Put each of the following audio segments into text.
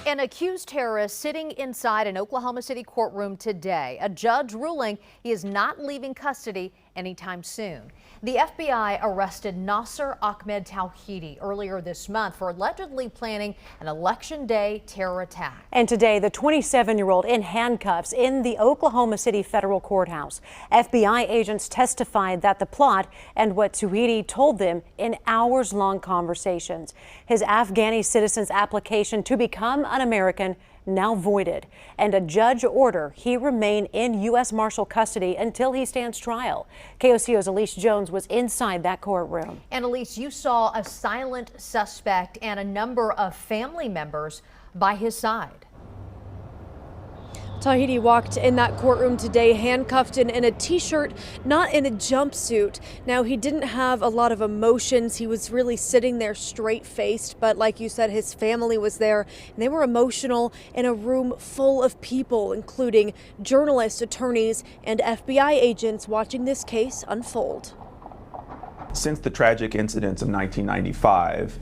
An accused terrorist sitting inside an Oklahoma City courtroom today. A judge ruling he is not leaving custody anytime soon. The FBI arrested Nasser Ahmed Tawhidi earlier this month for allegedly planning an Election Day terror attack. And today, the 27-year-old in handcuffs in the Oklahoma City federal courthouse. FBI agents testified that the plot and what Tawhidi told them in hours-long conversations. His Afghani citizen's application to become an American now voided, and a judge order he remain in U.S. Marshal custody until he stands trial. KOCO's Elise Jones was inside that courtroom. And Elise, you saw a silent suspect and a number of family members by his side. Tawhidi walked in that courtroom today handcuffed in a t-shirt, not in a jumpsuit. Now, he didn't have a lot of emotions. He was really sitting there straight-faced, but like you said, his family was there, and they were emotional in a room full of people, including journalists, attorneys, and FBI agents watching this case unfold. Since the tragic incidents of 1995,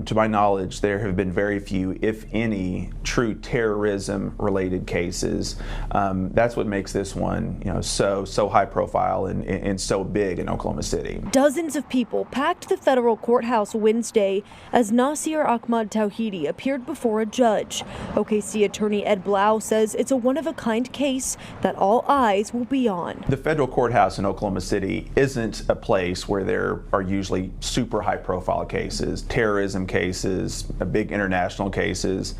to my knowledge, there have been very few, if any, true terrorism-related cases. That's what makes this one, so high profile and so big in Oklahoma City. Dozens of people packed the federal courthouse Wednesday as Nasser Ahmed Tawhidi appeared before a judge. OKC attorney Ed Blau says it's a one-of-a-kind case that all eyes will be on. The federal courthouse in Oklahoma City isn't a place where there are usually super high profile cases, terrorism cases, big international cases.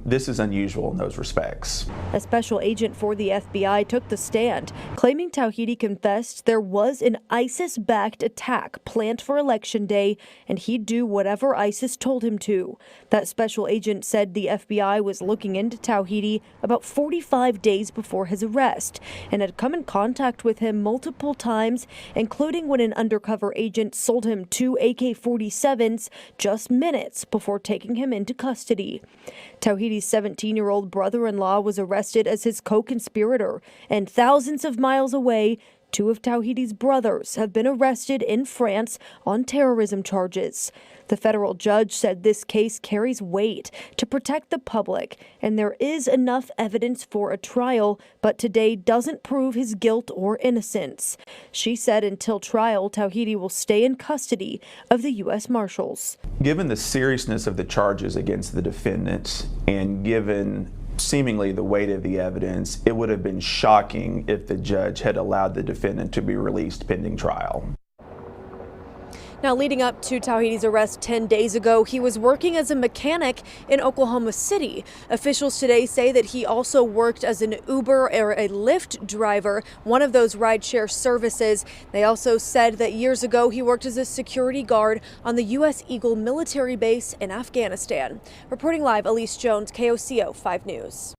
This is unusual in those respects. A special agent for the FBI took the stand, claiming Tawhidi confessed there was an ISIS-backed attack planned for Election Day, and he'd do whatever ISIS told him to. That special agent said the FBI was looking into Tawhidi about 45 days before his arrest and had come in contact with him multiple times, including when an undercover agent sold him 2 AK-47s just minutes before taking him into custody. Tawhidi's 17-year-old brother-in-law was arrested as his co-conspirator, and thousands of miles away, 2 of Tawhidi's brothers have been arrested in France on terrorism charges. The federal judge said this case carries weight to protect the public, and there is enough evidence for a trial, but today doesn't prove his guilt or innocence. She said until trial, Tawhidi will stay in custody of the U.S. Marshals. Given the seriousness of the charges against the defendant and given seemingly the weight of the evidence, it would have been shocking if the judge had allowed the defendant to be released pending trial. Now, leading up to Tawhidi's arrest 10 days ago, he was working as a mechanic in Oklahoma City. Officials today say that he also worked as an Uber or a Lyft driver, one of those rideshare services. They also said that years ago he worked as a security guard on the U.S. Eagle military base in Afghanistan. Reporting live, Elise Jones, KOCO 5 News.